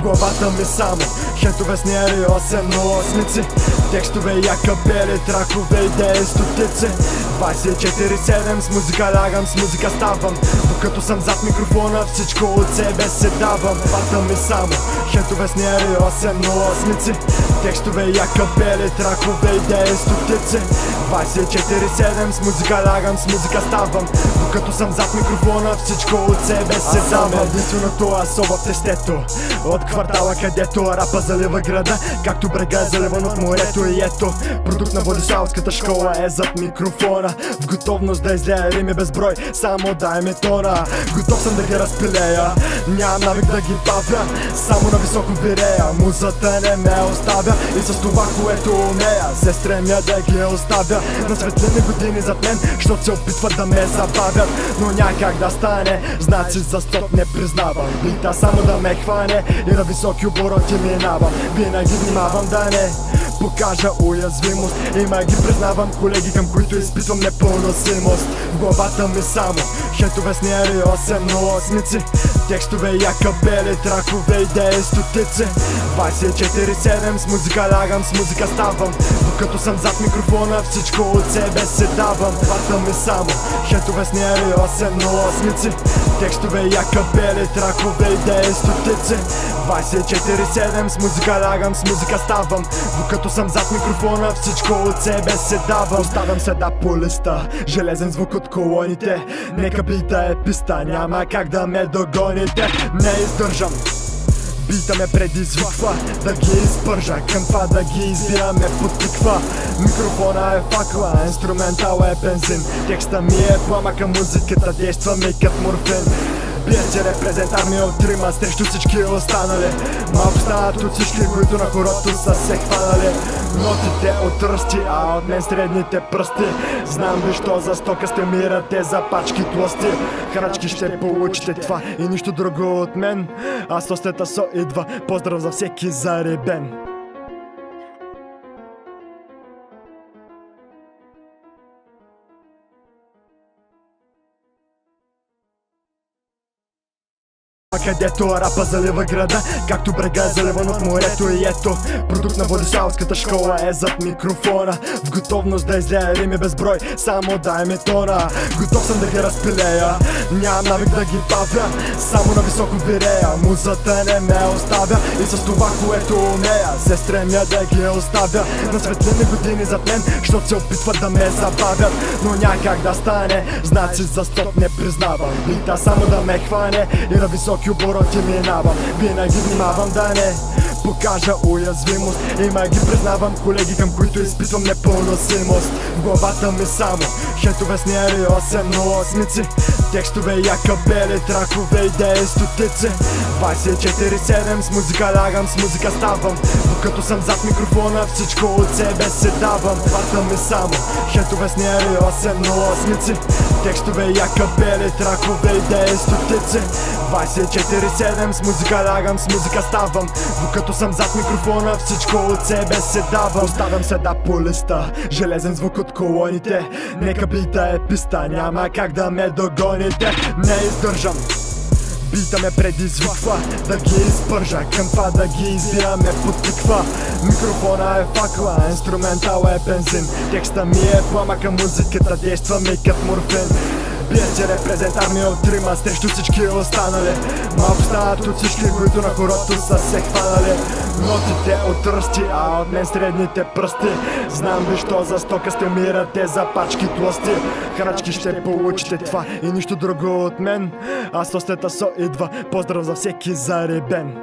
В главата ми само хентове с нери 808-ци, текстове и акапели, тракове, идеи стотици. 24/7 с музика лягам, с музика ставам. Докато съм зад микрофона, всичко от себе се давам. В главата ми само хентове с нери 808-ци, текстове и акапели, тракове, идеи стотици. 24/7 с музика лягам, с музика ставам. Докато съм зад микрофона, всичко от себе се давам. Единственото асоба в тестето от квартала, където рапа залива града, както брега заливан от морето. И ето, продукт на Владиславската школа е зад микрофона, в готовност да излея рими безброй, само дай ми тона. Готов съм да ги разпилея, нямам навик да ги бавя, само на високо вирея. Музата не ме оставя и с това, което умея, се стремя да ги оставя на светлини години зад мен, защото се опитват да ме забавят, но някак да стане. Значи за стоп не признавам бита, само да ме хване и на високи обороти минавам. Винаги внимавам да не покажа уязвимост, има ги признавам колеги, към които изпитвам непоносимост. В главата ми само хентове с нери 808-ци, текстове и акапели, тракове, идеи стотици. 24/7 с музика лягам, с музика ставам. Докато съм зад микрофона, всичко от себе се давам. В главата ми само хентове с нери 808-ци, текстове и акапели, тракове, идеи стотици. 24/7 с музика лягам, с музика ставам. Докато съм зад микрофона, всичко от себе се давам. Оставям седа по листа, железен звук от колоните. Нека бита е писта, няма как да ме догоните. Не издържам, бита ме предизвиква да ги изпържа, към това да ги избираме подтиква. Микрофона е факла, инструментал е бензин, текста ми е пламък, а музиката действа ми като морфин. Биете репрезентар ми от трима срещу всички останали. Малко станат от всички, които на хорото са се хванали. Нотите от ръсти, а от мен средните пръсти. Знам ви що за стока сте мирате за пачки тлъсти. Храчки ще получите това и нищо друго от мен. А след асо идва, поздрав за всеки заребен. Където рапа залива града, както брега заливан от морето. И ето, продукт на Владиславската школа е зад микрофона, в готовност да излея рими безброй, само дай ми тона. Готов съм да ги разпилея, нямам навик да ги бавя, само на високо вирея. Музата не ме оставя и с това, което умея, се стремя да ги оставя на светлини години зад мен, защото се опитват да ме забавят, но някак да стане. Значи за стоп не признавам бита, само да ме хване и на високи обороти минавам. Винаги внимавам да не покажа уязвимост, има ги признавам колеги, към които изпитвам непоносимост. В главата ми само хентове с нери 808-ци, текстове и акапели, тракове, идеи стотици. 24/7 с музика лягам, с музика ставам. Докато съм зад микрофона, всичко от себе се давам. В главата ми само хентове с нери 808-ци, текстове и акапели, тракове, идеи стотици. 24/7 с музика лягам, с музика ставам. Докато съм зад микрофона, всичко от себе се давам. Оставям седа по листа, железен звук от колоните. Нека бита е писта, няма как да ме догоните. Не издържам, бита ме предизвиква да ги изпържа, към това да ги избираме подтиква. Микрофона е факла, инструментал е бензин, текста ми е пламък, а музиката действа ми като морфин. Биете репрезентар ми от трима срещу всички останали. Малко станат от всички, които на хорото са се хванали. Нотите от ръсти, а от мен средните пръсти. Знам ви що за стока сте мирате за пачки тлъсти. Храчки ще получите това и нищо друго от мен. А след асо идва, поздрав за всеки заребен.